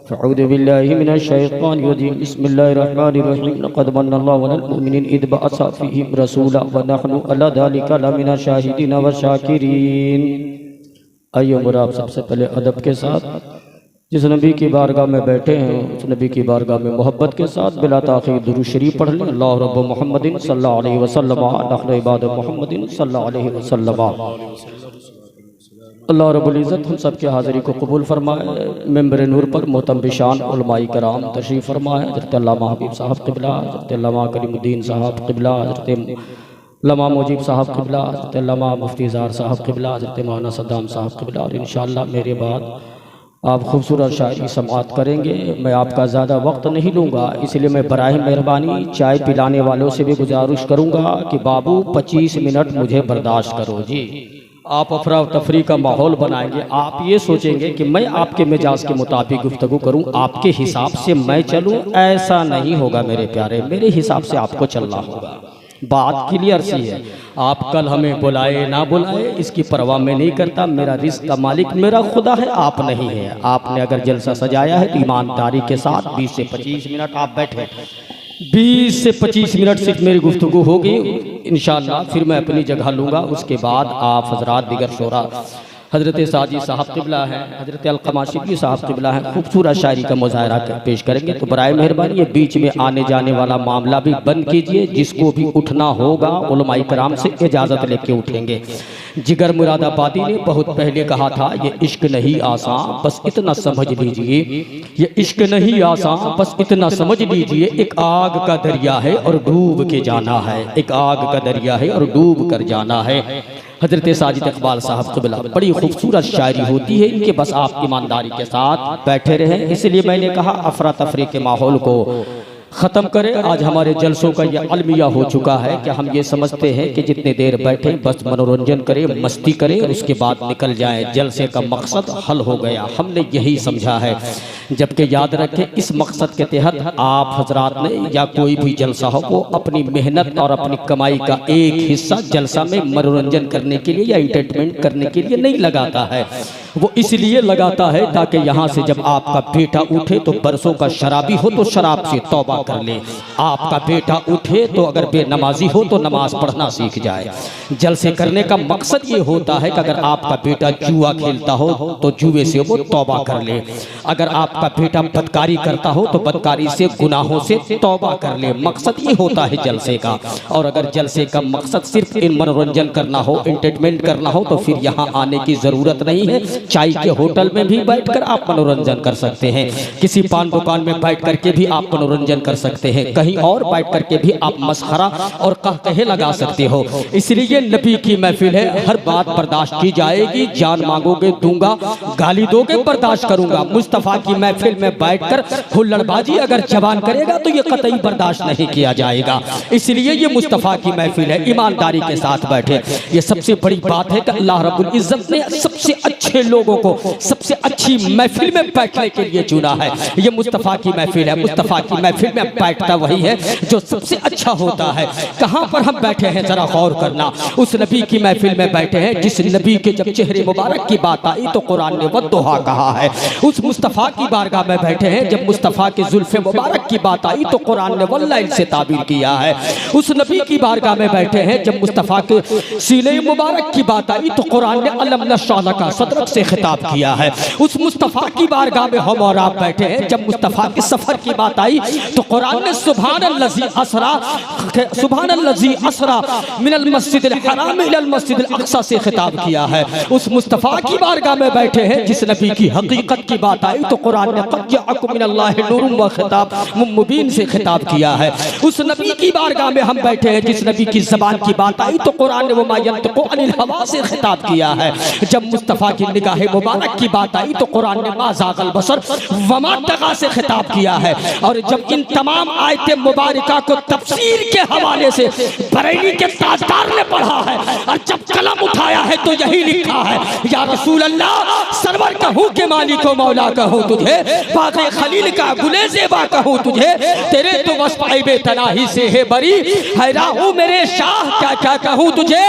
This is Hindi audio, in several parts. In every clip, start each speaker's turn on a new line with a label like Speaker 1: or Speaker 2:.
Speaker 1: अऊज़ु बिल्लाहि मिनश शैतानिर रजीम बिस्मिल्लाहिर रहमानिर रहीम लक़द मन्नल्लाहु अलल मुमिनीन इज़ बअसा फ़ीहिम रसूला व नहनु अला ज़ालिका लमिनश शाहिदीन व शाकिरीन। आइए उमर आप सबसे पहले अदब के साथ जिस नबी की बारगाह में बैठे हैं उस नबी की बारगाह में मोहब्बत के साथ बिला ताख़ीर दुरूद शरीफ पढ़ लें। अल्लाह रब्ब मुहम्मदिन सल्लल्लाहु अलैहि वसल्लम नहनु इबाद मुहम्मदिन सल्लल्लाहु अलैहि वसल्लम। अल्लाह रब्बुल इज़्ज़त हम सब की हाज़िरी को कबूल फरमाए। मेंबर नूर पर मोहतरम बिशान उलमाए कराम तशरीफ़ फरमाए। हज़रत अल्लामा हबीब साहब क़िबला, हज़रत अल्लामा करीमुद्दीन साहब क़िबला, हज़रत अल्लामा मुजीब साहब क़िबला, हज़रत अल्लामा मुफ्ती ज़ाहर साहब क़िबला, हज़रत मौलाना सद्दाम साहब क़िबला। और इंशाअल्लाह मेरे बाद आप खूबसूरत शायरी समाअत करेंगे। मैं आपका ज़्यादा वक्त नहीं लूँगा, इसलिए मैं बराए मेहरबानी चाय पिलाने वालों से भी गुजारिश करूँगा कि बाबू 25 मिनट मुझे बर्दाश्त करो जी। आप अफरा तफरी का माहौल बनाएंगे, आप ये सोचेंगे कि मैं आपके मिजाज के मुताबिक गुफ्तगू करूँ, आपके हिसाब से मैं चलूँ, ऐसा नहीं होगा मेरे प्यारे। मेरे हिसाब से आपको चलना होगा। बात क्लियर सी है। आप कल हमें बुलाए ना बुलाए इसकी परवाह मैं नहीं करता। मेरा रिस्क का मालिक मेरा खुदा है, आप नहीं है। आपने अगर जलसा सजाया है तो ईमानदारी के साथ 20 से 25 मिनट आप बैठे। 20 से 25 मिनट सिर्फ मेरी गुफ्तगू होगी इंशाअल्लाह, फिर मैं अपनी जगह लूँगा। उसके बाद आप हजरात दिगर शोरा हज़रत साजी साहब क़िबला हैं, हज़रत अलक़मा शिबली साहब क़िबला हैं, खूबसूरत शायरी का मुज़ाहरा पेश करेंगे। तो बराए मेहरबानी ये बीच में आने जाने वाला मामला भी बंद कीजिए। जिसको भी उठना होगा उलमाए कराम से इजाज़त लेके उठेंगे। जिगर मुरादाबादी ने बहुत पहले कहा था, ये इश्क नहीं आसान बस इतना समझ लीजिए, ये इश्क नहीं आसान बस इतना समझ लीजिए, एक आग का दरिया है और डूब के जाना है, एक आग का दरिया है और डूब कर जाना है। हज़रत साजिद इकबाल साहब क़िबला, बड़ी खूबसूरत शायरी होती है इनके, बस आप ईमानदारी के साथ बैठे रहें। इसलिए मैंने कहा अफरा तफरी के माहौल को ख़त्म करें। आज हमारे जलसों का यह अलमिया हो चुका है कि हम ये समझते हैं कि जितने देर बैठे बस मनोरंजन करें, मस्ती करें और उसके बाद निकल जाएं। जलसे का मकसद हल हो गया, हमने यही समझा है। जबकि याद रखें इस मकसद के तहत आप हजरात ने या कोई भी जलसा हो वो अपनी मेहनत और अपनी कमाई का एक हिस्सा जलसा में मनोरंजन करने के लिए या एंटरटेनमेंट करने के लिए नहीं लगाता है। वो इसलिए लगाता है ताकि यहाँ से जब आपका बेटा उठे तो बरसों का शराबी हो तो शराब से तौबा कर ले, आपका बेटा उठे तो अगर बेनमाजी हो तो नमाज पढ़ना सीख जाए। जलसे करने का मकसद ये होता है कि अगर आपका बेटा जुआ खेलता हो तो जुए से वो तौबा कर ले, अगर आपका बेटा बदकारी करता हो तो बदकारी से गुनाहों से तौबा कर ले। मकसद ये होता है जलसे का। और अगर जलसे का मकसद सिर्फ इन मनोरंजन करना हो, एंटरटेनमेंट करना हो तो फिर यहाँ आने की ज़रूरत नहीं है। चाय के होटल में भी बैठकर आप मनोरंजन कर सकते हैं, किसी पान दुकान में बैठ करके भी आप मनोरंजन कर सकते हैं, कहीं और बैठ करके भी आप मसखरा और कहकहे लगा सकते हो। इसलिए नबी की महफिल है, हर बात बर्दाश्त की जाएगी। जान मांगोगे दूंगा, गाली दोगे बर्दाश्त करूंगा। मुस्तफ़ा की महफिल में बैठकर हुल्लड़बाजी अगर जवान करेगा तो ये कतई बर्दाश्त नहीं किया जाएगा। इसलिए ये मुस्तफ़ा की महफिल है, ईमानदारी के साथ बैठे। ये सबसे बड़ी बात है कि अल्लाह रब्बुल इज़्ज़त ने सबसे अच्छे लोगों को सबसे अच्छी महफिल में बैठने के लिए चुना है। ये मुस्तफ़ा की महफिल है, मुस्तफ़ा की महफिल में बैठता वही है जो सबसे अच्छा होता है। कहाँ पर हम बैठे हैं जरा गौर करना। उस नबी की महफिल में बैठे हैं जिस नबी के जब चेहरे मुबारक की बात आई तो कुरान ने वद्दुहा कहा है। उस मुस्तफ़ा की बारगाह में बैठे हैं जब मुस्तफ़ा की जुल्फ़े मुबारक की बात आई तो कुरान ने वल्लैल से ताबीर किया है। उस नबी की बारगाह में बैठे हैं जब मुस्तफ़ा के सीने मुबारक की बात आई तो कुरान ने अलम नशरह लका सदरक से खिताब किया है। उस मुस्तफ़ा की बारगाह में हम और आप बैठे हैं जब मुस्तफ़ा के सफर की बात आई तो कुरान ने सुभानल्लज़ी असरा मिनल मस्जिदिल हराम इलल मस्जिदिल अक़सा से खिताब किया है। उस मुस्तफ़ा की बारगाह में बैठे हैं जिस नबी की हकीकत की बात आई तो कुरान ने क़द जाअकुम मिनल्लाहि नूरुन व खिताबुम मुबीन से खिताब किया है। उस नबी की बारगाह में हम बैठे हैं जिस नबी की ज़बान की बात आई तो कुरान ने वमा यंतिक़ु अनिल हवा से खिताब किया है। जब मुस्तफ़ा की निगाह मुबारक की बात आई तो कुरान ने मा ज़ाग़ल बसर वमा तग़ा से खिताब किया है। और जब इन तमाम आयतें मुबारका को तफसीर के हवाले से बरेली के ताजदार ने पढ़ा है और जब कलम उठाया है तो यही लिखा है, या रसूल अल्लाह सरवर कहूँ के मालिक व मौला कहूँ तुझे, बाग़े खलील का गुले ज़ेबा कहूँ तुझे, तेरे तो वस्फ़ ऐबे तनाही से है बरी, हैरान हूँ मेरे शाह क्या क्या कहूँ तुझे,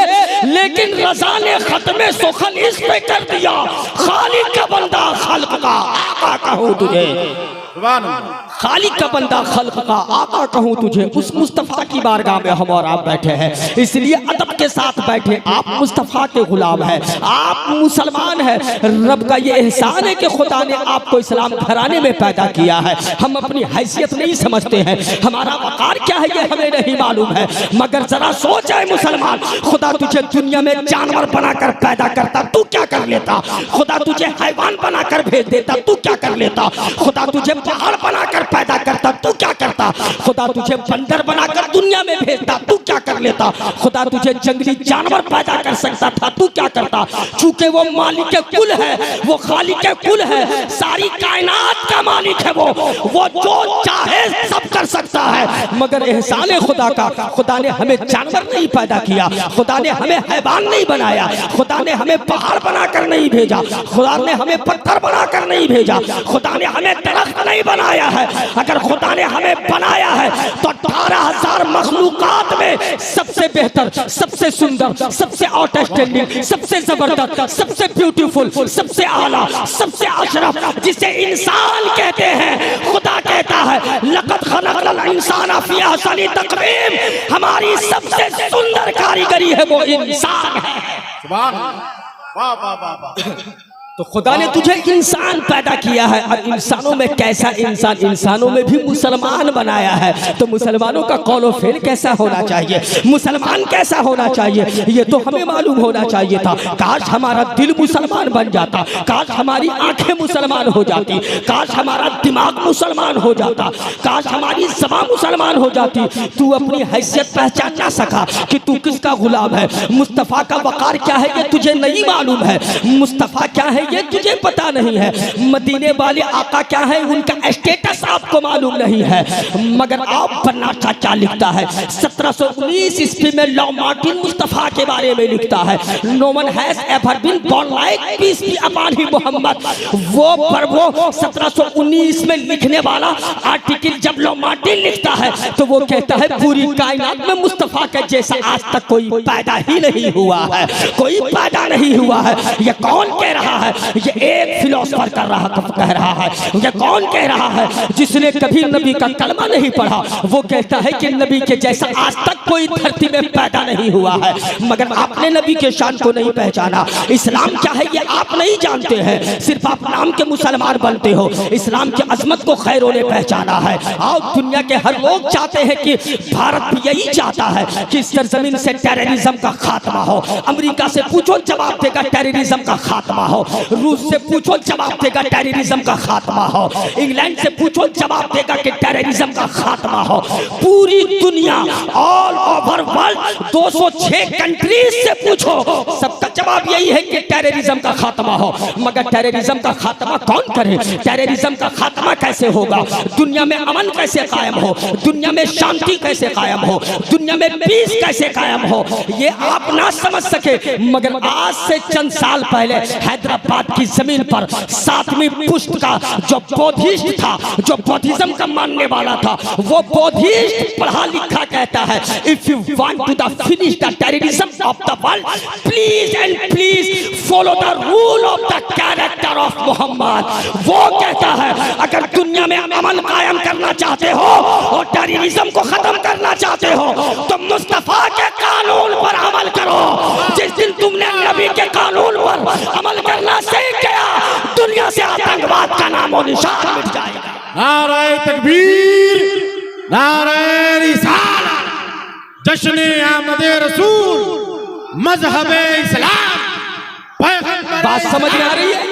Speaker 1: लेकिन रज़ा ने ख़त्मे सुखन इस पे कर दिया खालिक का बंदा खल्क का आका कहूँ तुझे, खालिक का बंदा खल्क का आका कहूँ तुझे। उस मुस्तफ़ा की बारगाह में हम और आप बैठे हैं, इसलिए अदब के साथ बैठे। आप मुस्तफ़ा के गुलाम हैं, आप मुसलमान हैं। रब का ये एहसान है कि खुदा ने आपको इस्लाम घराने में पैदा किया है। हम अपनी हैसियत नहीं समझते हैं, हमारा वक़ार क्या है ये हमें नहीं मालूम है। मगर जरा सोच है मुसलमान, खुदा तुझे दुनिया में जानवर बनाकर पैदा करता, तू क्या कर लेता? खुदा तुझे हैवान बनाकर भेज देता, तू क्या कर लेता? खुदा तुझे पहाड़ बनाकर पैदा करता, तू क्या करता? खुदा तुझे बंदर बनाकर दुनिया में भेजता, तू क्या कर लेता? खुदा तुझे जंगली जानवर पैदा कर सकता था, तू क्या करता? चूंकि वो मालिक के कुल है, वो खालिक के कुल है, सारी कायनात का मालिक है, वो जो चाहे सब कर सकता है। मगर एहसान है खुदा का, खुदा ने हमें जानवर नहीं पैदा किया, खुदा ने हमें हैवान नहीं बनाया, खुदा ने हमें पहाड़ बनाकर नहीं भेजा, खुदा ने हमें पत्थर बनाकर नहीं भेजा, खुदा ने हमें दरख्त नहीं बनाया है। अगर खुदा ने हमें बनाया है तो 18,000 मखलूकात में सबसे बेहतर, सबसे सुंदर, सबसे आउटस्टैंडिंग, सबसे जबरदस्त, सबसे ब्यूटीफुल, सबसे आला, सबसे अशरफ, जिसे इंसान कहते हैं, खुदा कहता है लक़द खलक़ल इंसान फ़ी अहसनि तक़वीम। हमारी सबसे सुंदर कारीगरी है वो इंसान है। सुभान अल्लाह, वाह वाह वाह। तो खुदा ने तुझे इंसान पैदा किया है, और इंसानों में कैसा इंसान? इंसानों में भी मुसलमान बनाया है। तो मुसलमानों का कौल व फ़िल कैसा होना चाहिए, मुसलमान कैसा होना चाहिए, ये तो हमें मालूम होना चाहिए था। काश हमारा दिल मुसलमान बन जाता, काश हमारी आंखें मुसलमान हो जाती, काश हमारा दिमाग मुसलमान हो जाता, काश हमारी ज़बान मुसलमान हो जाती। तू अपनी हैसियत पहचान ना सका कि तू किसका गुलाम है। मुस्तफ़ा का वक़ार क्या है ये तुझे नहीं मालूम है, मुस्तफ़ा क्या है ये तुझे पता नहीं है, मदीने वाले आका क्या है उनका स्टेटस आपको मालूम नहीं है। मगर आप पन्ना चाचा लिखता है 1719 ईस्वी में लॉ मार्टिन मुस्तफ़ा के बारे में लिखता है, no one has ever been born like peace be upon him Mohammad. वो 1719 में लिखने वाला आर्टिकल जब लॉ मार्टिन लिखता है तो वो कहता है पूरी कायनात में मुस्तफ़ा के जैसा आज तक कोई पैदा ही नहीं हुआ है, कोई पैदा नहीं हुआ है। ये कौन कह रहा है? ये एक फिलोसोफर कह रहा है। ये कौन कह रहा है? जिसने कभी नबी का कलमा नहीं पढ़ा। वो कहता है कि नबी के जैसा आज तक कोई धरती में पैदा नहीं हुआ है। मगर आपने नबी के शान को नहीं पहचाना। इस्लाम क्या है ये आप नहीं जानते हैं, सिर्फ आप नाम के मुसलमान बनते हो। इस्लाम की अजमत को खैरों ने पहचाना है। और दुनिया के हर लोग चाहते हैं कि भारत भी यही चाहता है कि इस सरजमीन से टेररिज्म का खात्मा हो। अमेरिका से पूछो जवाब देगा टेररिज्म का खात्मा हो, रूस से पूछो जवाब देगा टेररिज्म का खात्मा हो, इंग्लैंड से पूछो जवाब देगा कि टेररिज्म का खात्मा हो। पूरी दुनिया ऑल ओवर वर्ल्ड 206 कंट्रीज से पूछो, सबका जवाब यही है कि टेररिज्म का खात्मा हो। मगर टेररिज्म का खात्मा कौन करे? टेररिज्म का खात्मा कैसे होगा? दुनिया में अमन कैसे कायम हो? दुनिया में शांति कैसे कायम हो? दुनिया में पीस कैसे कायम हो? ये आप ना समझ सके। मगर आज से चंद साल पहले हैदराबाद की जमीन पर 7वीं पुश्त का जो बौद्धिस्ट था, जो बौद्धिज्म का मानने वाला था, वो बौद्धिस्ट पढ़ा लिखा कहता है if you want to the finish the terrorism of the world please and please follow the rule of the character of Muhammad. वो कहता है अगर दुनिया में अमन कायम करना चाहते हो और टेररिज्म को खत्म करना चाहते हो तो मुस्तफा के कानून पर अमल करो। जिस दिन तुमने नबी के कानून पर अमल करना सीख गया, दुनिया से आतंकवाद का नामो निशान मिट जाएगा।
Speaker 2: नारे तकबीर, नारे रिसालत, जश्न आमद रसूल, मजहब इस्लाम,
Speaker 1: बात समझ में आ रही है?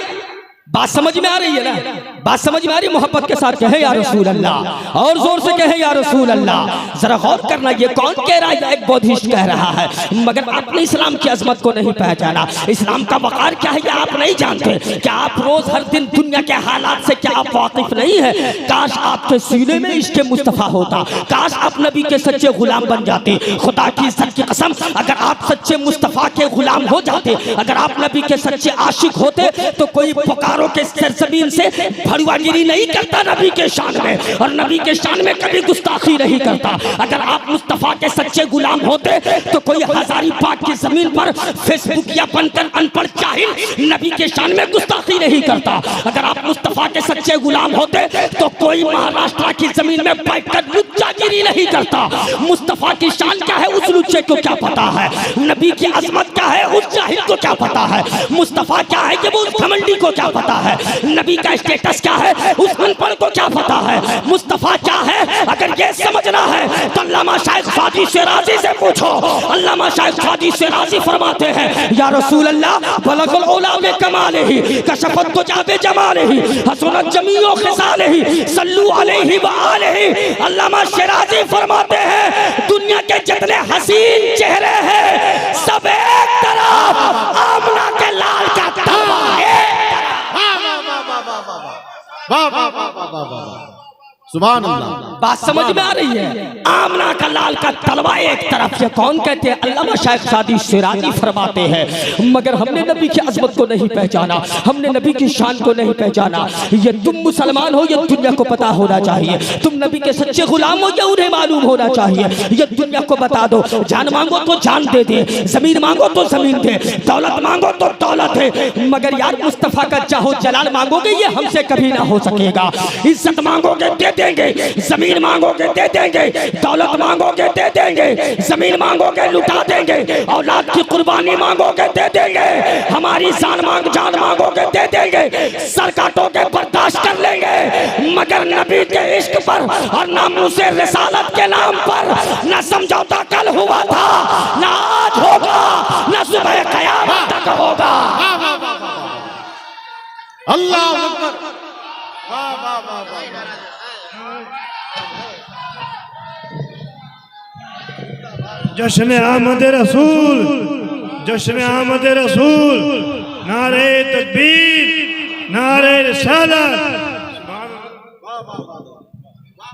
Speaker 1: बात समझ में आ रही है ना? बात समझ में आ रही है? मोहब्बत के साथ कहे या रसूल अल्लाह, और जोर से कहे या रसूल अल्लाह। जरा गौर करना, ये कौन कह रहा है? एक बौद्धिस्ट कह रहा है। मगर आपने इस्लाम की अजमत को नहीं पहचाना। इस्लाम का वक़ार क्या है ये आप नहीं जानते। क्या आप रोज हर दिन दुनिया के हालात से क्या आप वाकिफ नहीं है? काश आपके सीने में इश्क़ मुस्तफ़ा होता, काश आप नबी के सच्चे गुलाम बन जाते। खुदा की इज्जत की कसम, अगर आप सच्चे मुस्तफ़ा के गुलाम हो जाते, अगर आप नबी के सच्चे आशिक होते तो कोई पुकारो पहाड़ों के सरजमीन से भड़ुआगिरी नहीं करता नबी के शान में, और नबी के शान में कभी गुस्ताखी नहीं करता। अगर आप मुस्तफ़ा के सच्चे गुलाम होते तो कोई हजारीबाग की जमीन पर फेसबुक या बनकर अनपढ़ जाहिल नबी के शान में गुस्ताखी नहीं करता। अगर आप मुस्तफ़ा के सच्चे गुलाम होते तो कोई महाराष्ट्र की जमीन में बैठकर लुच्चागिरी नहीं करता। मुस्तफ़ा की शान क्या है उस लुच्चे को क्या पता है, नबी की अजमत क्या है उस जाहिल को क्या पता है, मुस्तफ़ा क्या है कि वो उस घमंडी को क्या पता है, नबी का स्टेटस क्या है उस अनपढ़ को क्या पता है, मुस्तफ़ा क्या है अगर ये समझना है तो अल्लामा शाइख फ़ादी शिराज़ी से पूछो। अल्लामा शाइख फ़ादी शिराज़ी फरमाते हैं या रसूल अल्लाह बलगल औला बे कमालिही कशफत तुजा बे जमालिही हसनत जमीओ खिसालिही सल्लू अलैहि व आलिही। अल्लामा शिराज़ी फरमाते हैं दुनिया के जितने हसीन चेहरे हैं सब एक तरफ, आमना के लाल का तलवा
Speaker 2: सुभान अल्लाह।
Speaker 1: बात समझ में आ रही है? आमना का लाल का तलवा एक तरफ से कौन कहते हैं? अल्लामा शाइख फ़ादी शिराज़ी फरमाते हैं मगर हमने नबी की अजमत को नहीं पहचाना, हमने नबी की शान को नहीं पहचाना। ये तुम मुसलमान हो ये दुनिया को पता होना चाहिए, तुम नबी के सच्चे गुलाम हो ये उन्हें मालूम होना चाहिए। ये दुनिया को बता दो, जान मांगो तो जान दे दे, जमीन मांगो तो जमीन दे, दौलत मांगो तो दौलत है, मगर यार मुस्तफ़ा का चाहो जलाल मांगोगे ये हमसे कभी ना हो सकेगा। इज्जत मांगोगे दे देंगे, जमीन मांगोगे दे देंगे, दौलत मांगोगे दे देंगे, जमीन मांगोगे लुटा देंगे, औलाद की कुर्बानी मांगोगे दे देंगे, हमारी जान मांगोगे दे देंगे, सर काटोगे बर्दाश्त कर लेंगे, मगर नबी के इश्क पर और नामूसे रिसालत के नाम पर न समझौता कल हुआ था, न आज होगा, न सुबह क़यामत तक होगा।
Speaker 2: अल्लाह अकबर। वाह वाह वाह वाह।
Speaker 3: जश्न आमद रसूल, जश्न आमद रसूल, नारे तकबीर, नारे रिसालत।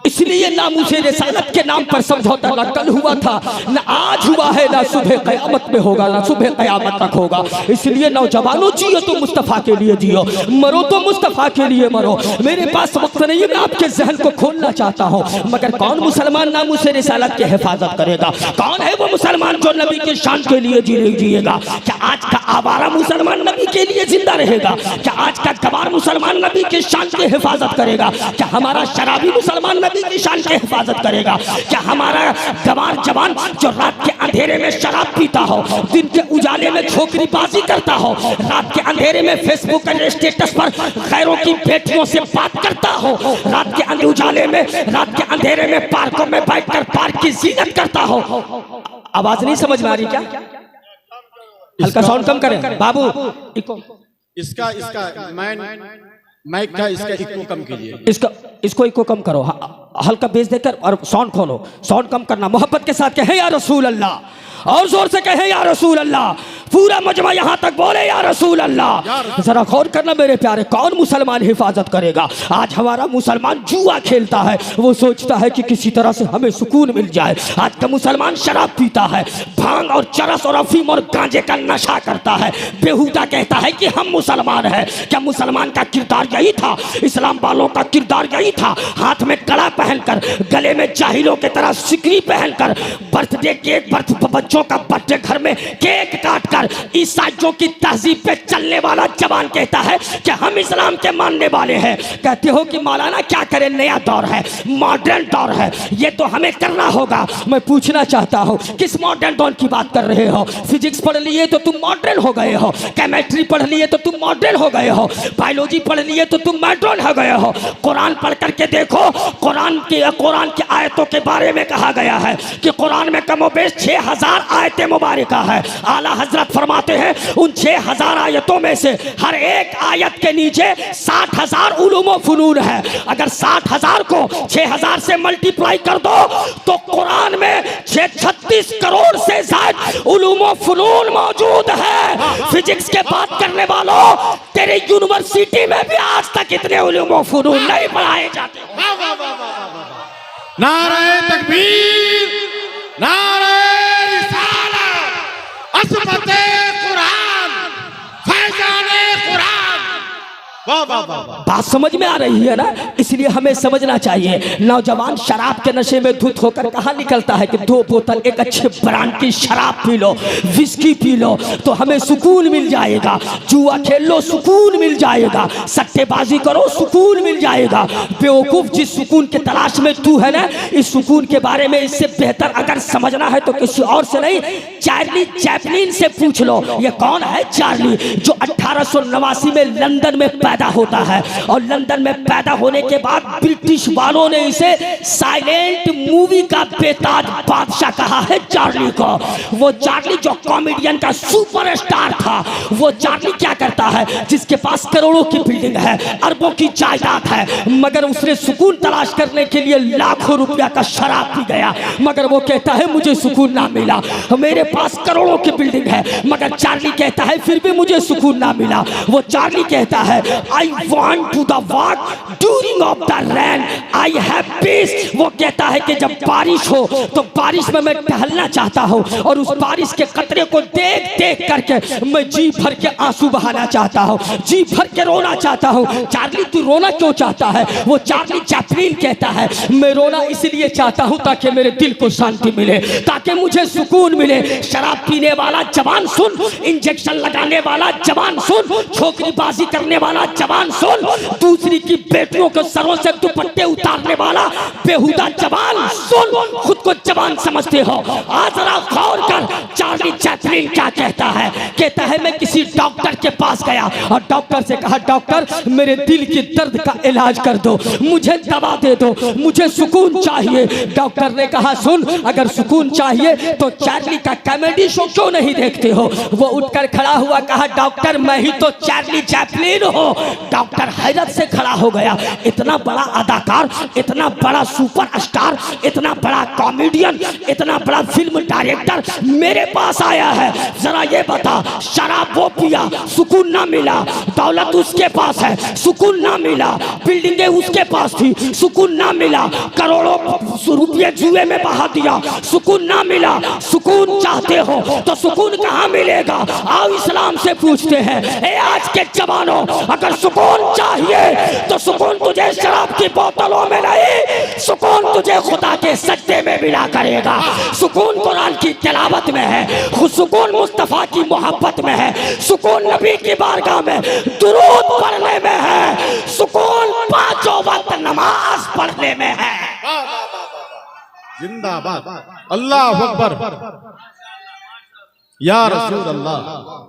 Speaker 1: इसलिए नामूसे रिसालत के नाम पर समझौता न कल हुआ था, न आज हुआ है, न सुबह क़यामत में होगा, न सुबह क़यामत तक होगा। इसलिए नौजवानों जियो तो मुस्तफ़ा के लिए जियो, मरो तो मुस्तफ़ा के लिए मरो। मेरे पास वक्त नहीं है, मैं आपके जहन को खोलना चाहता हूँ, मगर कौन मुसलमान नामूसे रिसालत की हिफाजत करेगा? कौन है वो मुसलमान जो नबी के शान के लिए जिएगा? क्या आज का आवारा मुसलमान नबी के लिए जिंदा रहेगा? क्या आज का गवार मुसलमान नबी के शान की हिफाजत करेगा? क्या हमारा शराबी मुसलमान नबी की शान की हिफाजत करेगा? क्या हमारा गवार जवान जो रात के अंधेरे में शराब पीता हो, दिन के उजाले में छोकरीबाजी करता हो, रात के अंधेरे में फेसबुक के स्टेटस पर गैरों की बेटियों से बात करता हो, रात के उजाले में, रात के अंधेरे में पार्कों में बैठकर पार्क की जीनत करता हो? आवाज नहीं समझ में आ रही क्या? हल्का साउंड कम करें बाबू।
Speaker 2: इसका माइक का इसका इको कम कीजिए,
Speaker 1: इसको इको कम करो, हल्का बेस देकर, और साउंड खोलो, साउंड कम करना। मोहब्बत के साथ कहें या रसूल अल्लाह, और जोर से कहें या रसूल अल्लाह, पूरा मजमा यहां तक बोले या रसूल अल्लाह। जरा गौर करना मेरे प्यारे, कौन मुसलमान हिफाजत करेगा? आज हमारा मुसलमान जुआ खेलता है, वो सोचता है कि किसी तरह से हमें सुकून मिल जाए। आज का मुसलमान शराब पीता है, भांग और चरस और अफीम और गांजे का नशा करता है, बेहुदा कहता है कि हम मुसलमान हैं। क्या मुसलमान का किरदार यही था? इस्लाम वालों का किरदार यही था? हाथ में कड़ा पहनकर, गले में जाहिलों की तरह सिकरी पहनकर, बर्थडे केक, बच्चों का बर्थडे घर में केक काट कर ईसाइयों की तहजीब पे चलने वाला जवान कहता है कि हम इस्लाम के मानने वाले हैं। कहते हो कि मौलाना क्या करें, नया दौर है, मॉडर्न दौर है, ये तो हमें करना होगा। मैं पूछना चाहता हूँ किस मॉडर्न दौर की बात कर रहे हो? फिजिक्स पढ़ लिए तो तुम मॉडर्न हो गए हो, केमिस्ट्री पढ़ लिए तो तुम मॉडर्न हो गए हो, बायोलॉजी पढ़ लिए तो तुम मॉडर्न हो गए हो। कुरान पढ़ करके देखो, कुरान की आयतों के बारे में कहा गया है कि कुरान में कमोबेश 6000 आयतें मुबारका है। आला हजरत फरमाते हैं उन 6000 आयतों में से हर एक आयत के नीचे 60,000 उलूम व फुनून है। अगर 60,000 को 6000 से मल्टीप्लाई कर दो तो कुरान में 36 करोड़ से ज्यादा उलूम व फुनून मौजूद है। फिजिक्स के बात करने वालों, तेरे यूनिवर्सिटी में भी आज तक इतने उलूम व फुनून नहीं पढ़ाए जाते।
Speaker 2: नारे तकबीर, नारे रिसालत, अज़मते कुरान, फैज़ाने कुरान। वाह वाह वाह वाह।
Speaker 1: बात समझ में आ रही है ना? इसलिए हमें समझना चाहिए, नौजवान शराब के नशे में धुत होकर कहाँ निकलता है कि 2 बोतल एक अच्छे ब्रांड की शराब P low, whisky P low तो हमें सुकून मिल जाएगा, जुआ खेल लो सुकून मिल जाएगा, सट्टेबाजी करो सुकून मिल जाएगा। बेवकूफ, जिस सुकून के तलाश में तू है ना, इस सुकून के बारे में इससे बेहतर अगर समझना है तो किसी और से नहीं, चार्ली चैपलिन से पूछ लो। ये कौन है चार्ली? जो 1889 में लंदन में पैदा होता है और लंदन में पैदा होने के बाद ब्रिटिश वालों ने इसे साइलेंट मूवी का बेताज बादशाह कहा है चार्ली को। वो चार्ली जो कॉमेडियन का सुपरस्टार था, वो चार्ली क्या करता है, जिसके पास करोड़ों की बिल्डिंग है, अरबों की जायदाद है, मगर उसने सुकून तलाश करने के लिए लाखों रुपया का शराब पी गया, मगर वो कहता है मुझे सुकून ना मिला। मेरे पास करोड़ों की बिल्डिंग है, मगर चार्ली कहता है फिर भी मुझे सुकून ना मिला। वो चार्ली कहता है I want to the walk during of the rain I have peace. वो कहता है कि जब बारिश हो तो बारिश में मैं टहलना चाहता हूँ और उस बारिश के कतरे को देख देख करके मैं जी भर के आंसू बहाना चाहता हूँ, जी भर के रोना चाहता हूँ। चार्ली तू रोना क्यों चाहता है? वो चार्ली चैपलिन कहता है मैं रोना इसलिए चाहता हूँ ताकि मेरे दिल को शांति मिले, ताकि मुझे सुकून मिले। शराब पीने वाला जवान सुन, इंजेक्शन लगाने वाला जवान सुन, छोकरीबाजी करने वाला जवान सुन, दूसरी की बेटियों के सरों से दुपट्टे उतारने वाला बेहुदा जवान सुन, खुद को जवान समझते हो। आज जरा गौर कर चार्ली चैपलिन क्या कहता है। कहता है मैं किसी डॉक्टर के पास गया और डॉक्टर से कहा डॉक्टर मेरे दिल की दर्द का इलाज कर दो, मुझे दवा दे दो, मुझे सुकून चाहिए। डॉक्टर ने कहा सुन, अगर सुकून चाहिए तो चार्ली का कॉमेडी शो क्यों नहीं देखते हो? वो उठकर खड़ा हुआ, कहा डॉक्टर मैं ही तो चार्ली चैपलिन हूँ। डॉक्टर हैरत से खड़ा हो गया, इतना बड़ा अदाकार, इतना बड़ा सुपरस्टार, इतना बड़ा कॉमेडियन, इतना बड़ा फिल्म डायरेक्टर मेरे पास आया है। जरा ये बता, शराब वो पिया सुकून ना मिला, दौलत उसके पास है सुकून ना मिला, बिल्डिंगें उसके पास थी सुकून ना मिला, करोड़ों रुपये जुए में बहा दिया सुकून ना मिला। सुकून चाहते हो तो सुकून कहाँ मिलेगा? आओ इस्लाम से पूछते हैं। ए आज के जवानों, अगर सुकून चाहिए तो सुकून तुझे शराब की बोतलों में नहीं, सुकून तुझे खुदा के सजदे में मिला करेगा। सुकून कुरान की तिलावत में है, सुकून मुस्तफा की मोहब्बत में है, सुकून नबी की बारगाह में दुरूद पढ़ने में है, सुकून 5 वक्त नमाज पढ़ने में है।
Speaker 2: जिंदाबाद, अल्लाह अकबर, या रसूल अल्लाह।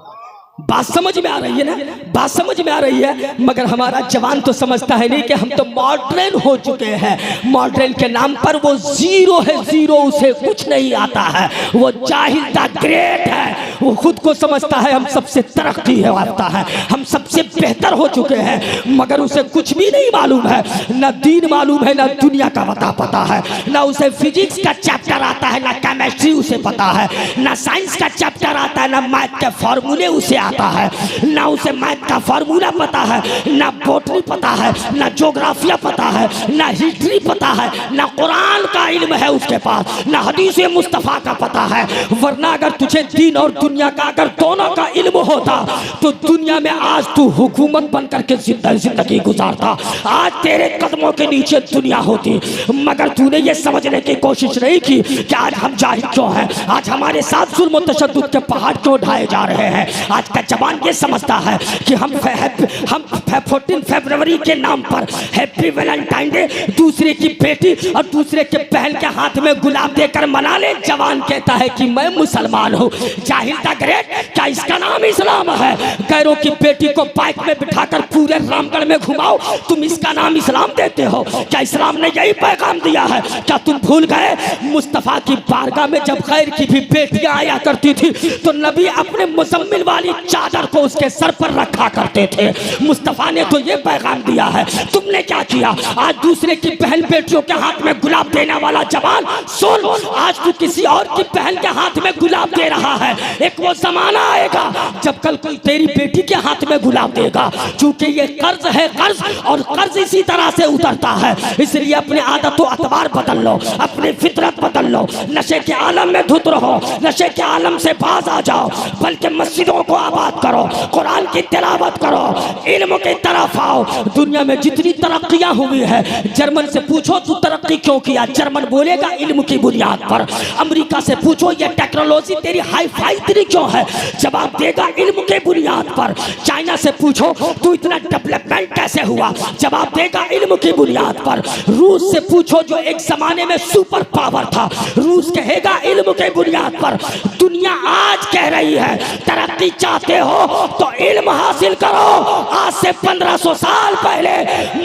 Speaker 1: बात समझ में आ रही है ना? बात समझ में आ रही है, मगर हमारा जवान तो समझता है नहीं कि हम तो मॉडर्न हो चुके हैं। मॉडर्न के नाम पर वो जीरो है, जीरो, उसे कुछ नहीं आता है, वो जाहिल द ग्रेट है। वो खुद को समझता है हम सबसे तरक्की है आता है, हम सबसे बेहतर हो चुके हैं, मगर उसे कुछ भी नहीं मालूम है, ना दीन मालूम है, ना दुनिया का पता है, ना उसे फिजिक्स का चैप्टर आता है, ना केमिस्ट्री उसे पता है, ना साइंस का चैप्टर आता है, ना मैथ के फॉर्मूले उसे आता है, ना उसे मैथ का फार्मूला पता है, ना बॉटनी पता है, ना ज्योग्राफिया पता है, ना हिस्ट्री पता है, ना कुरान का इल्म है उसके पास, ना हदीस मुस्तफा का पता है। वरना अगर तुझे दीन और दुनिया का अगर दोनों का इल्म होता तो दुनिया में आज तू हुकूमत बनकर के जिंदगी गुजारता, आज तेरे कदमों के नीचे दुनिया होती। मगर तूने ये समझने की कोशिश नहीं की कि आज हम जाहिल क्यों हैं, आज हमारे साथ जुल्म और तशद्दुद के पहाड़ क्यों ढाए जा रहे हैं। आज का जवान ये समझता है कि हम 14 फरवरी के नाम पर हैप्पी वैलेंटाइन डे दूसरे की बेटी और दूसरे के बहन के हाथ में गुलाब देकर मना ले। जवान कहता है कि मैं मुसलमान हूँ। जाहिल द ग्रेट, क्या इसका नाम इस्लाम है? गैरों की बेटी को बाइक में बिठाकर पूरे रामगढ़ में घुमाओ, तुम इसका नाम इस्लाम देते हो? क्या इस्लाम ने यही पैगाम दिया है? क्या तुम भूल गए मुस्तफा की बारगाह में जब गैर की भी बेटियां आया करती थी तो नबी अपने मुजम्मिल वाली चादर को उसके सर पर रखा करते थे। मुस्तफा ने तो ये पैगाम दिया है, तुमने क्या किया? आज दूसरे की बहन बेटियों के हाथ में गुलाब देने वाला जवान सुन, आज तू किसी और की बहन के हाथ में गुलाब दे रहा है। एक वो जमाना आएगा जब कल कोई तेरी बेटी के हाथ में गुलाब देगा, क्योंकि ये कर्ज है कर्ज, और कर्ज इसी तरह से उतरता है। इसलिए अपने आदत व अतबार बदल लो, अपनी फितरत बदल लो, नशे के आलम में धुत रहो, नशे के आलम से बाज आ जाओ, बल्कि मस्जिदों को आबाद करो, कुरान की तिलावत करो, इल्म की तरफ आओ। दुनिया में जितनी तरक्कियां हुई है, जर्मन से पूछो तू तरक्की क्यों किया, जर्मन बोलेगा इल्म की बुनियाद पर। अमेरिका से पूछो ये टेक्नोलॉजी तेरी हाई फाई तेरी क्यों है, जवाब देगा इल्म के बुनियाद पर। चाइना से पूछो तू इतना डेवलपमेंट कैसे हुआ, जवाब देगा इल्म की बुनियाद पर। रूस से पूछो जो एक जमाने में सुपर पावर था, रूस कहेगा इल्म के बुनियाद पर। दुनिया आज कह रही है तरक्की चाहते हो तो इल्म हासिल करो। आज से 1500 साल पहले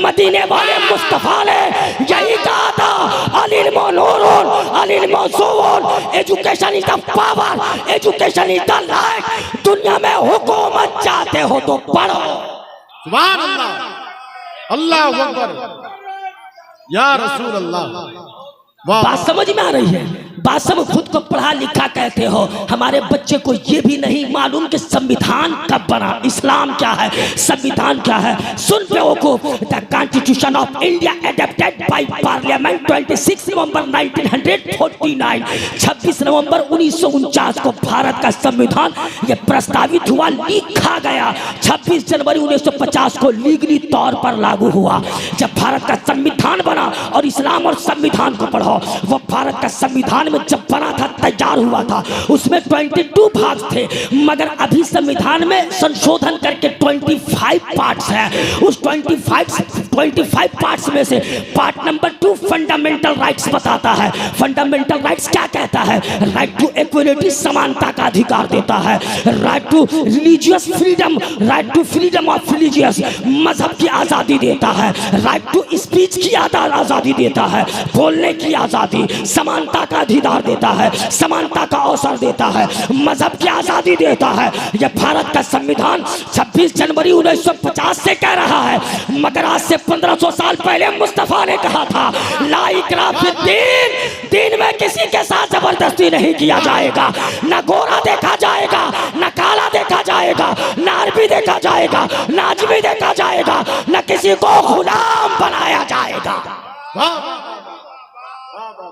Speaker 1: मदीने वाले मुस्तफा ने यही कहा था, अल इल्मु नूरुन, अल इल्मु ज़ुवुन, education is the power, education is the light. दुनिया में हुकूमत चाहते हो तो पढ़ो।
Speaker 2: सुभान अल्लाह, अल्लाहु अकबर, या रसूल अल्लाह।
Speaker 1: बात समझ में आ रही है? बात सब खुद को पढ़ा लिखा कहते हो, हमारे बच्चे को ये भी नहीं मालूम कि संविधान कब बना, इस्लाम क्या है, संविधान क्या है। सुन बेवकूफ, the constitution of India adopted by parliament 26 नवंबर 1949, 26 नवंबर 1949 को भारत का संविधान ये प्रस्तावित हुआ, लिखा गया। 26 जनवरी 1950 को लीगली तौर पर लागू हुआ। जब भारत का संविधान बना, और इस्लाम और संविधान को पढ़ो, वो भारत का संविधान में जब बना था, तैयार हुआ था, उसमें 22 भाग थे, मगर अभी संविधान में संशोधन करके 25 पार्ट्स हैं। उस 25 पार्ट्स में से पार्ट नंबर 2 फंडामेंटल राइट्स बताता है। फंडामेंटल राइट्स क्या कहता है? राइट टू इक्वलिटी, समानता का अधिकार देता है। Right to religious freedom, right to freedom of religious, मजहब की आजादी देता है। राइट टू स्पीच की आजादी देता है, बोलने की आजादी, समानता का अधिकार देता है, समानता का अवसर देता है, मजहब की आजादी देता है। यह भारत का संविधान 26 जनवरी 1950 से कह रहा है, मगर आज से 1500 साल पहले मुस्तफा ने कहा था, ला इकराह फिद्दीन, दीन में किसी के साथ जबरदस्ती नहीं किया जाएगा। न गोरा देखा जाएगा, न काला देखा जाएगा, न अरबी देखा जाएगा, न अजमी देखा जाएगा, न किसी को गुलाम बनाया जाएगा।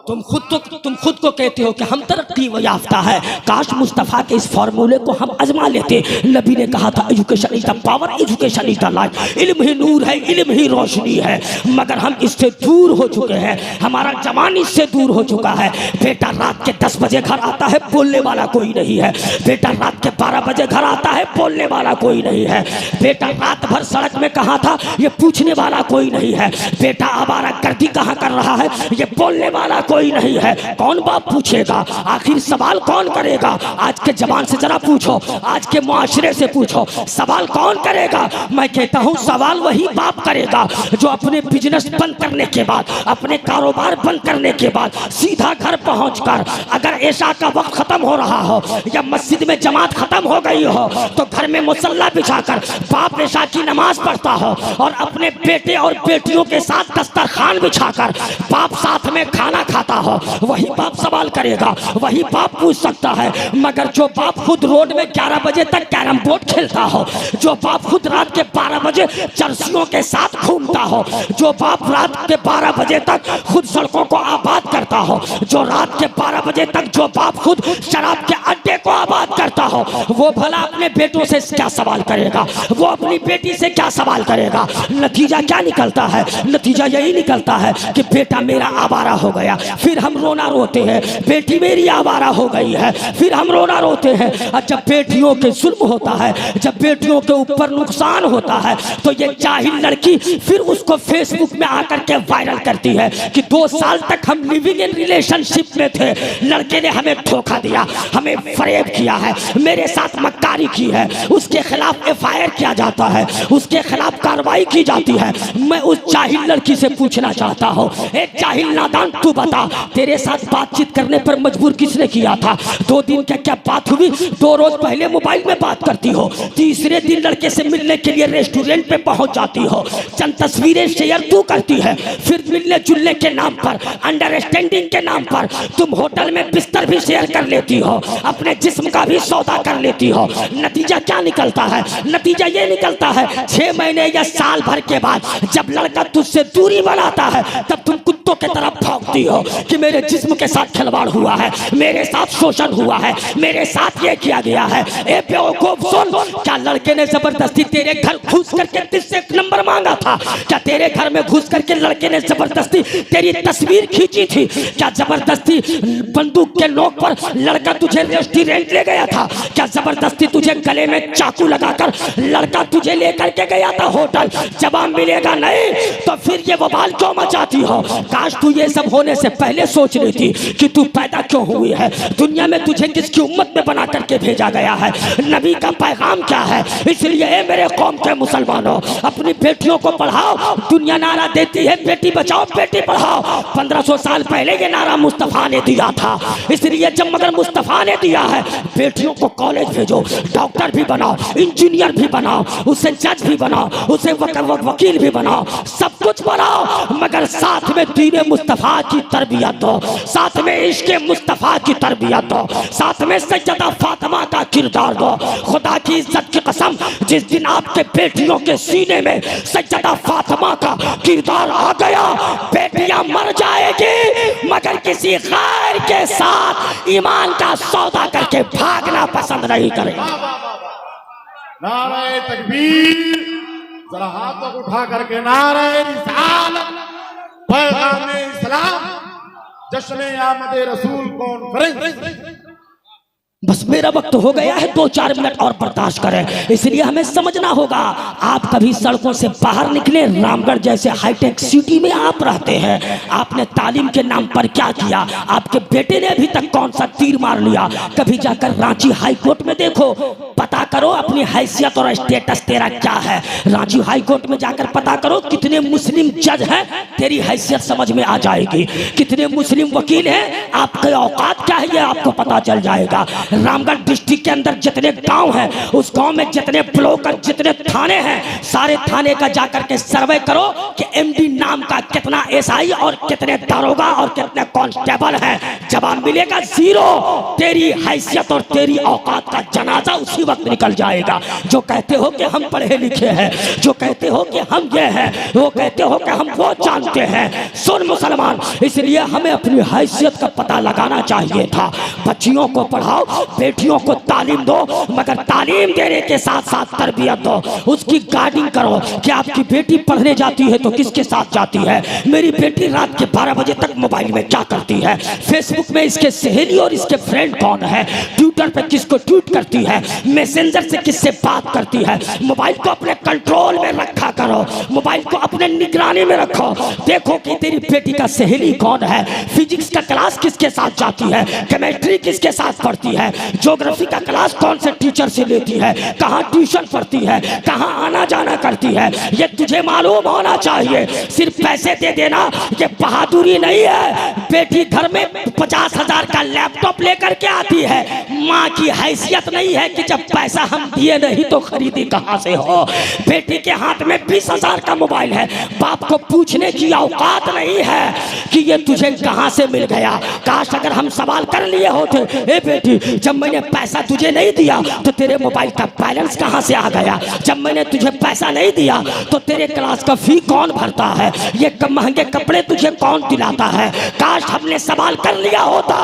Speaker 1: तुम खुद को कहते हो कि हम तरक्की याफ्ता है। काश मुस्तफ़ा के इस फार्मूले को हम आजमा लेते। नबी ने कहा था education is the power, education is the light, इल्म ही नूर है, इल्म ही रोशनी है। मगर हम इससे दूर हो चुके हैं, हमारा जवान इससे दूर हो चुका है। बेटा रात के 10 बजे घर आता है, बोलने वाला कोई नहीं है। बेटा रात के 12 बजे घर आता है, बोलने वाला कोई नहीं है। बेटा रात भर सड़क में कहाँ था, ये पूछने वाला कोई नहीं है। बेटा आवारागर्दी कहाँ कर रहा है, ये बोलने वाला कोई नहीं है। कौन बाप पूछेगा? आखिर सवाल कौन करेगा? आज के जवान से जरा पूछो, आज के मुआशरे से पूछो, सवाल कौन करेगा? मैं कहता हूँ सवाल वही बाप करेगा जो अपने बिजनेस बंद करने के बाद, अपने कारोबार बंद करने के बाद सीधा घर पहुंचकर, अगर ऐशा का वक्त खत्म हो रहा हो या मस्जिद में जमात खत्म हो गई हो, तो घर में मुसल्ला बिछाकर बाप ऐशा की नमाज पढ़ता हो, और अपने बेटे और बेटियों के साथ दस्तरखान बिछाकर बाप साथ में खाना खाता हो, वही बाप सवाल करेगा, वही बाप पूछ सकता है। मगर जो बाप खुद रोड में 11 बजे तक कैरम बोर्ड खेलता हो, जो बाप खुद रात के 12 बजे चर्सियों के साथ घूमता हो, जो बाप रात के 12 बजे तक खुद सड़कों को आबाद करता हो, जो रात के 12 बजे तक जो बाप खुद शराब के अड्डे को आबाद करता हो, वो भला अपने बेटों से क्या सवाल करेगा? वो अपनी बेटी से क्या सवाल करेगा? नतीजा क्या निकलता है? नतीजा यही निकलता है कि बेटा मेरा आवारा हो गया, फिर हम रोना रोते हैं, बेटी मेरी आवारा हो गई है, फिर हम रोना रोते हैं। और जब बेटियों के जुल्म होता है, जब बेटियों के ऊपर नुकसान होता है, तो ये जाहिल लड़की फिर उसको फेसबुक में आकर के वायरल करती है कि 2 साल तक हम लिविंग इन रिलेशनशिप में थे, लड़के ने हमें धोखा दिया, हमें फरेब किया है, मेरे साथ मक्कारी की है, उसके खिलाफ FIR किया जाता है, उसके खिलाफ कार्रवाई की जाती है। मैं उस जाहिल लड़की से पूछना चाहता हूँ, एक जाहिल नादान, तू बता, तेरे साथ बातचीत करने पर मजबूर किसने किया था? 2 दिन क्या बात हुई? 2 रोज पहले मोबाइल में बात करती हो, तीसरे दिन लड़के से मिलने के लिए रेस्टोरेंट पे पहुंच जाती हो, चंद तस्वीरें शेयर तू करती है, फिर मिलने जुलने के नाम पर, अंडरस्टैंडिंग ट्रेंडिंग के नाम पर तुम होटल में बिस्तर भी शेयर कर लेती हो, अपने जिस्म का भी सौदा कर लेती हो। नतीजा क्या निकलता है? नतीजा ये निकलता है 6 महीने या साल भर के बाद जब लड़का तुझसे दूरी बनाता है तब तुम कुत्तों की तरफ भौंकती हो कि मेरे जिस्म के साथ खिलवाड़ हुआ है, मेरे साथ शोषण हुआ है, मेरे साथ ये किया गया है। ए बेवकूफ सुन, क्या लड़के ने जबरदस्ती तेरे घर घुस करके तुझसे एक नंबर मांगा था? क्या तेरे घर में घुस करके लड़के ने जबरदस्ती तेरी तस्वीर खींची थी? क्या जबरदस्ती बंदूक के नोक पर लड़का तुझे रेस्टोरेंट ले गया था? क्या जबरदस्ती तुझे गले में चाकू लगाकर लड़का तुझे लेकर के गया था होटल? जवाब मिलेगा नहीं तो फिर ये बवाल क्यों मचाती हो? काश तू ये सब होने से पहले सोच लेती कि तू पैदा क्यों हुई है, दुनिया में तुझे किसकी उम्मत में बना करके भेजा गया है, नबी का पैगाम क्या है। इसलिए मेरे कौम के मुसलमानों, अपनी बेटियों को पढ़ाओ। दुनिया नारा देती है बेटी बचाओ बेटी पढ़ाओ, 1500 साल पहले ये नारा मुस्तफा ने दिया था। इसलिए जब मगर मुस्तफा ने दिया है, बेटियों को कॉलेज भेजो, डॉक्टर भी बनाओ, इंजीनियर भी बनाओ, उसे जज भी बनाओ, उसे वकील भी बनाओ, सब कुछ बनाओ, मगर साथ में दीन मुस्तफा की तरबियत दो, साथ में इश्क मुस्तफा की तरबियत दो, साथ में सैयदा फातिमा का किरदार दो। खुदा की इज्जत की कसम, जिस दिन आपके बेटियों के सीने में सैयदा फातिमा का किरदार आ गया, बेटियां मर जाएगी मगर किसी गैर के साथ ईमान का सौदा करके भागना पसंद नहीं करेगा।
Speaker 2: नारे तकबीर, जरा हाथों को उठा करके नारे रिसालत, पैगाम इस्लाम, जश्न आमद रसूल कॉन्फ्रेंस।
Speaker 1: बस मेरा वक्त हो गया है, 2-4 मिनट और बर्दाश्त करें। इसलिए हमें समझना होगा, आप कभी सड़कों से बाहर निकले, रामगढ़ जैसे हाईटेक सिटी में आप रहते हैं, आपने तालीम के नाम पर क्या किया? आपके बेटे ने अभी तक कौन सा तीर मार लिया? कभी जाकर रांची हाई कोर्ट में देखो, पता करो अपनी हैसियत और स्टेटस तेरा क्या है। रांची हाई कोर्ट में जाकर पता करो कितने मुस्लिम जज हैं, तेरी हैसियत समझ में आ जाएगी। कितने मुस्लिम वकील हैं, आपके औकात क्या है ये आपको पता चल जाएगा। रामगढ़ डिस्ट्रिक्ट के अंदर जितने गांव हैं, उस गांव में जितने ब्लॉक और जितने थाने हैं, सारे थाने का जाकर के सर्वे करो कि एमडी नाम का कितना एसआई और कितने दारोगा और कितने कांस्टेबल हैं। जवाब मिलेगा 0। तेरी हैसियत और तेरी औकात का जनाजा उसी वक्त निकल जाएगा। जो कहते हो कि हम पढ़े लिखे हैं, जो कहते हो कि हम ये हैं, वो कहते हो कि हम वो जानते हैं। सुन मुसलमान, इसलिए हमें अपनी हैसियत का पता लगाना चाहिए था। बच्चियों को पढ़ाओ, बेटियों को तालीम दो, मगर तालीम देने के साथ साथ तरबियत दो, उसकी गार्डिंग करो कि आपकी बेटी पढ़ने जाती है तो किसके साथ जाती है, मेरी बेटी रात के 12 बजे तक मोबाइल में क्या करती है, फेसबुक में इसके सहेली और इसके फ्रेंड कौन है, ट्विटर पे किसको ट्वीट करती है, मैसेंजर से किससे बात करती है। मोबाइल को अपने कंट्रोल में रखा करो, मोबाइल को अपने निगरानी में रखो। देखो कि तेरी बेटी का सहेली कौन है, फिजिक्स का क्लास किसके साथ जाती है, केमिस्ट्री किसके साथ पढ़ती है, ज्योग्राफी का क्लास कौन से टीचर से लेती है, कहाँ ट्यूशन पढ़ती है, कहाँ आना जाना करती है, ये तुझे मालूम होना चाहिए। सिर्फ पैसे दे देना ये बहादुरी नहीं है। बेटी घर में 50,000 का लैपटॉप लेकर के आती है, माँ की हैसियत नहीं है कि जब पैसा हम दिए नहीं तो खरीदी कहाँ से हो। बेटी के हाथ में 20,000 का मोबाइल है, बाप को पूछने की औकात नहीं है कि ये तुझे कहाँ से मिल गया। काश अगर हम सवाल कर लिए होते, ए बेटी जब मैंने पैसा तुझे नहीं दिया तो तेरे मोबाइल का बैलेंस कहाँ से आ गया, जब मैंने तुझे पैसा नहीं दिया तो तेरे क्लास का फी कौन भरता है, ये महंगे कपड़े तुझे कौन दिलाता है। काश हमने सवाल कर लिया होता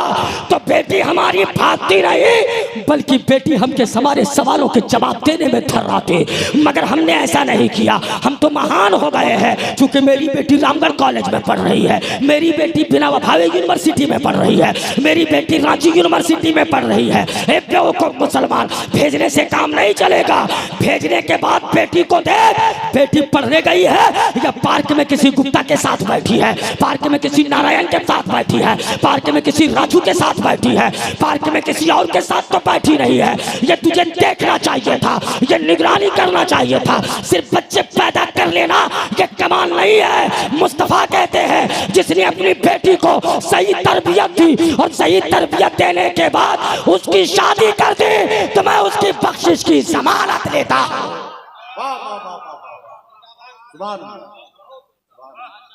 Speaker 1: तो बेटी हमारी भागती नहीं, बल्कि बेटी हमके हमारे सवालों के जवाब देने में थर्राते, मगर हमने ऐसा नहीं किया। हम तो महान हो गए हैं क्योंकि मेरी बेटी रामगढ़ कॉलेज में पढ़ रही है, मेरी बेटी बिना भावे यूनिवर्सिटी में पढ़ रही है, मेरी बेटी रांची यूनिवर्सिटी में पढ़ रही है। को मुसलमान भेजने से काम नहीं चलेगा, भेजने के बाद बेटी को देख, बेटी पढ़ने गई है या पार्क में किसी गुप्ता के साथ बैठी है, पार्क में किसी नारायण के साथ बैठी है, पार्क में किसी राजू के साथ बैठी है, पार्क में किसी और के साथ तो बैठी नहीं है। ये तुझे देखना चाहिए था, ये निगरानी करना चाहिए था। सिर्फ बच्चे पैदा कर लेना ये कमाल नहीं है। मुस्तफा कहते हैं जिसने अपनी बेटी को सही तरबियत दी और सही तरबियत देने के बाद उसकी शादी कर दी तो मैं उसकी बख्शिश की जमानत लेता हूं।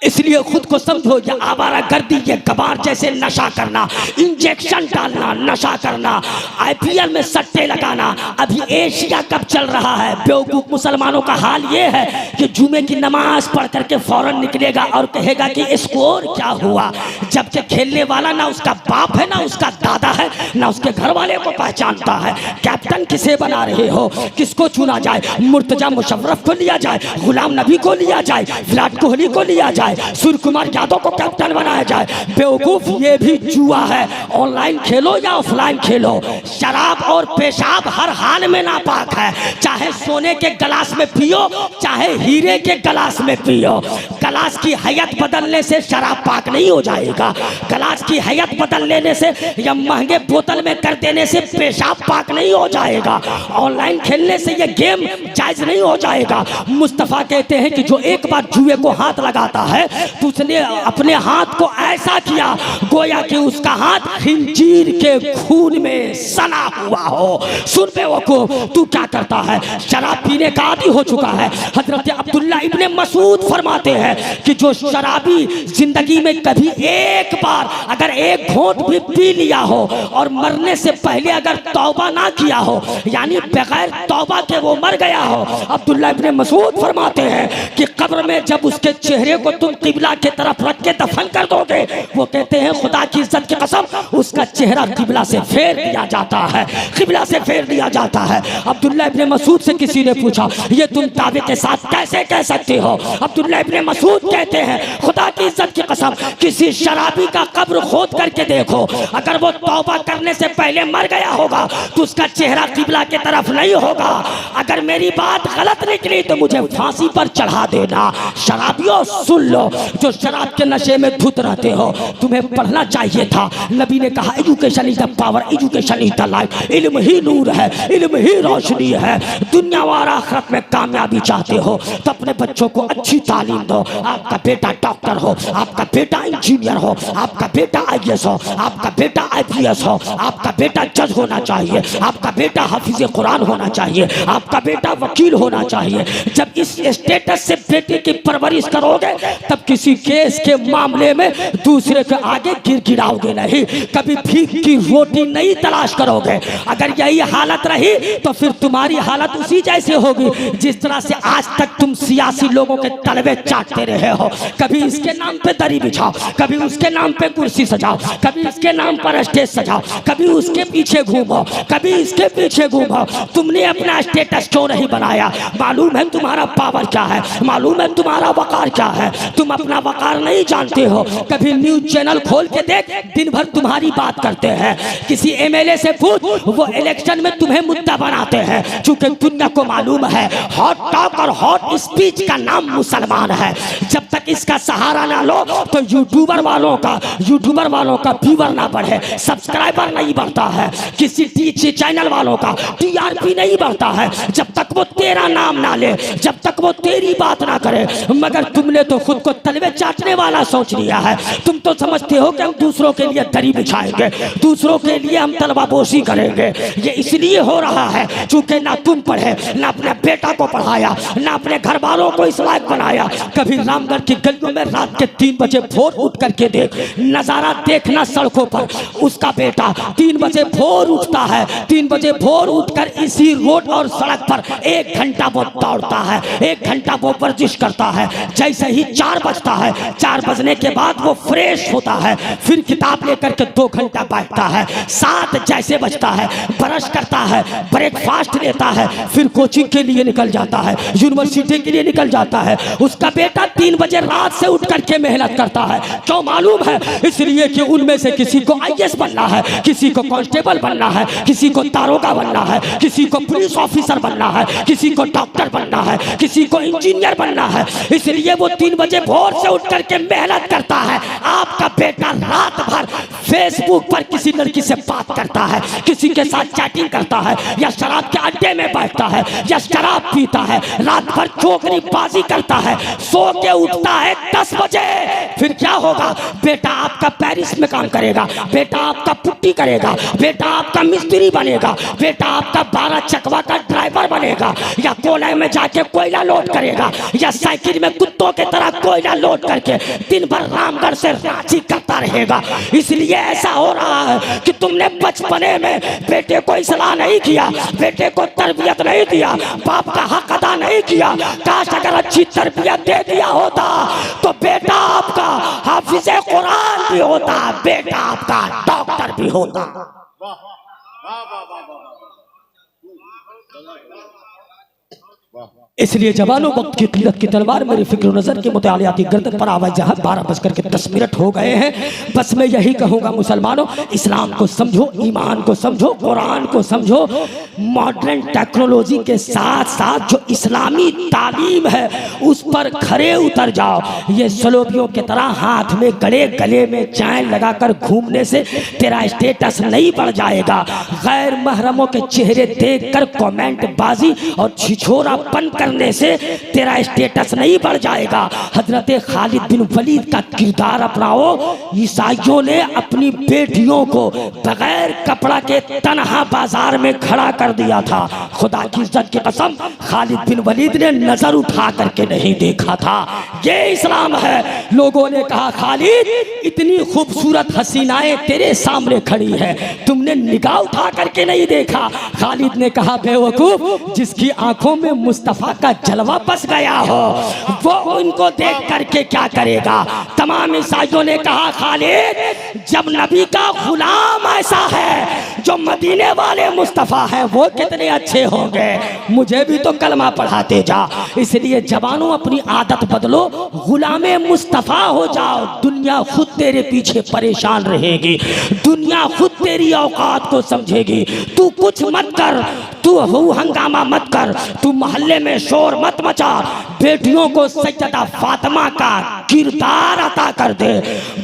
Speaker 1: इसलिए खुद को समझो, ये आवारागर्दी, ये कबार जैसे नशा करना, इंजेक्शन डालना, नशा करना, IPL में सट्टे लगाना, अभी एशिया कप चल रहा है। बेवकूफ मुसलमानों का हाल ये है कि जुमे की नमाज पढ़ करके फौरन निकलेगा और कहेगा कि स्कोर क्या हुआ, जबकि खेलने वाला ना उसका बाप है, ना उसका दादा है, ना उसके घर वाले को पहचानता है। कैप्टन किसे बना रहे हो, किसको चुना जाए, मुर्तजा मुशर्रफ को लिया जाए, गुलाम नबी को लिया जाए, विराट कोहली को लिया जाए, सूर्य कुमार यादव को कैप्टन बनाया जाए। बेवकूफ, ये भी जुआ है। ऑनलाइन खेलो या ऑफलाइन खेलो, शराब और पेशाब हर हाल में नापाक है। चाहे सोने के गिलास में पियो, चाहे हीरे के गिलास में पियो। गिलास की हैयत बदलने से शराब पाक नहीं हो जाएगा, गिलास की हैयत बदल लेने से या महंगे बोतल में कर देने से पेशाब पाक नहीं हो जाएगा। ऑनलाइन खेलने से ये गेम जायज नहीं हो जाएगा। मुस्तफ़ा कहते हैं कि जो एक बार जुए को हाथ लगाता है तो उसने अपने हाथ को ऐसा किया गोया कि उसका हाथ खिंजीर के खून में सना हुआ हो। सुन बेवकूफ, तू क्या करता है, शराब पीने का आदी हो चुका है। हजरत अब्दुल्ला इब्ने मसूद फरमाते हैं कि जो शराबी जिंदगी में कभी एक बार अगर एक घोंट भी पी लिया हो और मरने से पहले अगर तौबा ना किया हो, यानी बगैर तौबा के वो मर गया हो, अब्दुल्ला इब्ने मसूद फरमाते हैं कि कब्र में जब उसके चेहरे को तुम किबला के तरफ रख के दफन कर दोगे, वो कहते हैं खुदा की इज्जत की कसम उसका चेहरा किबला से फेर दिया जाता है, किबला से फेर दिया जाता है। अब्दुल्ला इब्ने मसूद से किसी ने पूछा, ये तुम दावे के साथ कैसे कह सकते हो? अब्दुल्ला इब्ने मसूद कहते हैं, खुदा की इज्जत की कसम किसी शराबी का कब्र खोद करके देखो, अगर वो तौबा करने से पहले मर गया होगा तो उसका चेहरा किबला के तरफ नहीं होगा। अगर मेरी बात गलत निकली तो मुझे फांसी पर चढ़ा देना। शराबियों सुन लो, जो शराब के नशे में धुत रहते हो, तुम्हें पढ़ना चाहिए था। नबी ने कहा education is the power, education is the life. इल्म ही नूर है, इल्म ही रोशनी है। दुनिया और आखिरत में कामयाबी चाहते हो तो अपने बच्चों को अच्छी तालीम दो। आपका बेटा डॉक्टर हो, आपका बेटा इंजीनियर हो, आपका बेटा IAS हो, आपका बेटा IPS हो, आपका बेटा जज होना चाहिए, आपका बेटा हाफिज कुरान होना चाहिए, आपका बेटा वकील होना चाहिए। जब इस स्टेटस से बेटे की परवरिश करोगे तब किसी केस के मामले में दूसरे के आगे गिड़गिड़ाओगे नहीं, कभी भीख की रोटी नहीं तलाश करोगे। अगर यही हालत रही तो फिर तुम्हारी हालत उसी जैसे होगी जिस तरह से आज तक तुम सियासी लोगों के तलवे चाटते रहे हो। कभी इसके नाम पे दरी बिछाओ, कभी उसके नाम पे कुर्सी सजाओ, कभी इसके नाम पर स्टेज सजाओ, कभी उसके पीछे घूमो, कभी इसके पीछे घूमो। तुमने अपना स्टेटस क्यों नहीं बनाया? मालूम है तुम्हारा पावर क्या है, मालूम है तुम्हारा वकार क्या है, तुम अपना वकार नहीं जानते हो। कभी न्यूज चैनल खोल के देख, दिन भर तुम्हारी बात करते हैं। किसी MLA से पूछ, वो इलेक्शन में तुम्हें मुद्दा बनाते हैं। चूंकि दुनिया को मालूम है हॉट टॉक और हॉट स्पीच का नाम मुसलमान है। जब तक इसका सहारा ना लो तो यूट्यूबर वालों का व्यूवर ना बढ़े, सब्सक्राइबर नहीं बढ़ता है, किसी चैनल वालों का TRP नहीं बढ़ता है जब तक वो तेरा नाम ना ले, जब तक वो तेरी बात ना करे। मगर तुमने तो खुद को तलवे चाटने वाला सोच लिया है। तुम तो समझते हो कि हम दूसरों के लिए दरी बिछाएंगे, दूसरों के लिए हम तलवाबोशी करेंगे। ये इसलिए हो रहा है क्योंकि ना तुम पढ़े, ना अपने बेटा को पढ़ाया, ना अपने घर वालों को इस लायक बनाया। कभी रामगढ़ की गलियों में रात के 3 बजे भोर उठ करके देख, नजारा देखना सड़कों पर। उसका बेटा 3 बजे भोर उठता है, 3 बजे भोर उठकर इसी रोड और सड़क पर 1 घंटा वो दौड़ता है, 1 घंटा वो वर्जिश करता है। जैसे ही 4 बजता है, 4 बजने के बाद वो फ्रेश होता है, फिर किताब लेकर के 2 घंटा बैठता है। 7 जैसे बजता है, ब्रश करता है, ब्रेकफास्ट लेता है, फिर कोचिंग के लिए निकल जाता है, यूनिवर्सिटी के लिए निकल जाता है। उसका बेटा 3 बजे रात से उठ करके मेहनत करता है। क्यों मालूम है? इसलिए कि उनमें से किसी को IAS बनना है, किसी को कांस्टेबल बनना है, किसी को दारोगा बनना है, किसी को पुलिस ऑफिसर बनना है, किसी को डॉक्टर बनना है, किसी को इंजीनियर बनना है। इसलिए वो 3 बजे भोर से उठ करके मेहनत करता है। आपका बेटा रात भर फेसबुक पर किसी लड़की से बात करता है, किसी के साथ चैटिंग करता है, या शराब के अड्डे में बैठता है, या शराब पीता है, रात भर चोकरी बाजी करता है, सो के उठता है 10 बजे। फिर क्या होगा? बेटा आपका पेरिस में काम करेगा, बेटा आपका पुट्टी करेगा, बेटा आपका मिस्त्री बनेगा, बेटा आपका 12 चकवा का ड्राइवर बनेगा, या कोने में जाके कोयला लोड करेगा, या साइकिल में कुत्तों की तरह कोयला लोड करके दिन भर रामगढ़ से रांची करता रहेगा। इसलिए ऐसा हो रहा है कि तुमने बचपने में बेटे को इस्लाह नहीं किया, बेटे को तरबियत नहीं दिया, बाप का हक अदा नहीं किया। काश अगर अच्छी तरबियत दे दिया होता तो बेटा आपका हाफिज़े कुरान भी होता, बेटा आपका डॉक्टर भी होता।
Speaker 2: वाह वाह वाह वाह वाह।
Speaker 1: इसलिए जवानों, वक्त की कीमत की तलवार मेरी फिक्र नजर के मुतालियाती गर्दन पर आवाज जहां 12:10 हो गए हैं। बस मैं यही कहूंगा मुसलमानों, इस्लाम को समझो, ईमान को समझो, कुरान को समझो। मॉडर्न टेक्नोलॉजी के साथ साथ जो इस्लामी तालीम है उस पर खरे उतर जाओ। ये सलोबियों की तरह हाथ में गले में चैन लगाकर घूमने से तेरा स्टेटस नहीं बढ़ जाएगा। गैर महरमों के चेहरे देखकर कमेंट बाजी और छिछोरापन करने से तेरा स्टेटस नहीं बढ़ जाएगा। हजरत खालिद बिन वलीद का किरदार अपनाओ। ईसाइयों ने अपनी बेटियों को बगैर कपड़ा के तन्हा बाजार में खड़ा कर दिया था। खुदा की इज्जत की कसम, खालिद बिन वलीद ने नजर उठा करके नहीं देखा था। ये इस्लाम है। लोगों ने कहा खालिद इतनी खूबसूरत हसीनाएं तेरे सामने खड़ी है, तुमने निगाह उठा करके नहीं देखा। खालिद ने कहा बेवकूफ, जिसकी आंखों में मुस्तफा का जलवा बस गया हो वो उनको देख करके क्या करेगा। तमाम ईसाइयों ने कहा खालिद जब नबी का गुलाम ऐसा है जो मदीने वाले मुस्तफा है वो कितने अच्छे होंगे, मुझे भी तो कलमा पढ़ाते जा। इसलिए जवानों अपनी आदत बदलो, गुलामे मुस्तफा हो जाओ। दुनिया खुद तेरे पीछे परेशान रहेगी, दुनिया खुद तेरी औकात को समझेगी। तू कुछ मत कर, तू हंगामा मत कर, तू मोहल्ले में शोर मत मचा। बेटियों को सैयदा फातिमा का किरदार अता कर दे,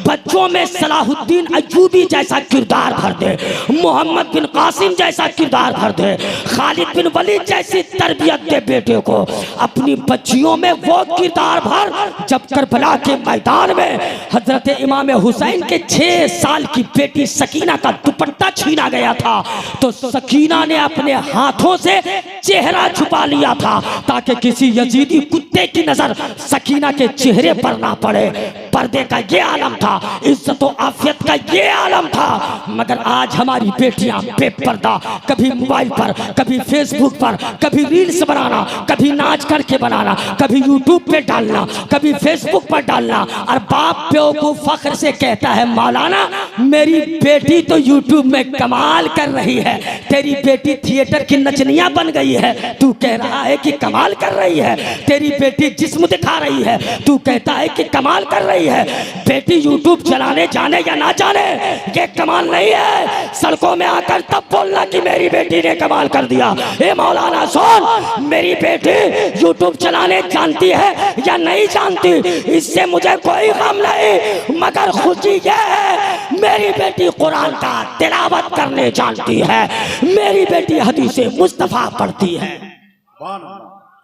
Speaker 1: बच्चों में सलाहुद्दीन अय्यूबी जैसा किरदार भर दे, मोहम्मद बिन कासिम जैसा किरदार भर दे, खालिद बिन वलीद जैसी तरबियत दे बेटे को। अपनी बच्चियों में वो किरदार भर जब करबला के मैदान में हजरत इमाम हुसैन के 6 साल की बेटी सकीना का दुपट्टा छीना गया था तो सकीना ने अपने हाथों से चेहरा छुपा लिया था ताकि किसी यजीदी कुत्ते की नजर सकीना के चेहरे पर ना पड़े। पर्दे का ये आलम था, इज्जत और आफियत का ये आलम था। मगर आज हमारी बेटियां बेपर्दा, कभी मोबाइल पर, कभी फेसबुक पर, कभी रील्स बनाना, कभी नाच करके बनाना, कभी यूट्यूब पे डालना, कभी फेसबुक पर डालना। और बाप प्यो को फख्र से कहता है मौलाना मेरी बेटी तो यूट्यूब में कमाल कर रही है, तेरी बेटी थिएटर की नचनिया बन गई है, तू कह रहा है कि कमाल कर रही है। तेरी बेटी जिस्म दिखा रही है, तू कहता है कि कमाल कर रही है। बेटी यूट्यूब चलाने जाने या ना जाने ये कमाल नहीं है। सड़कों में आकर तब बोलना कि मेरी बेटी ने कमाल कर दिया। ए मौलाना सुन, मेरी बेटी यूट्यूब चलाने जानती है या नहीं जानती इससे मुझे कोई गम नहीं, मगर खुशी ये है मेरी बेटी कुरान का तिलावत करने जानती है, मेरी बेटी हदीसे मुस्तफा पढ़ती है।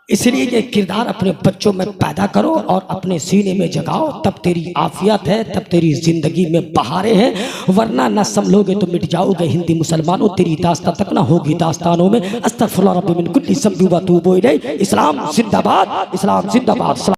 Speaker 1: इसलिए ये किरदार अपने बच्चों में पैदा करो और अपने सीने में जगाओ, तब तेरी आफियत है, तब तेरी जिंदगी में बहारें हैं। वरना न संभलोगे तो मिट जाओगे। हिंदी मुसलमानों तेरी दास्तां तक ना होगी दास्तानों में। अस्तगफिरुल्लाह रब्बी मिन कुल्ली ज़ंबिन व अतूबु इलैह। इस्लाम जिंदाबाद, इस्लाम जिंदाबाद।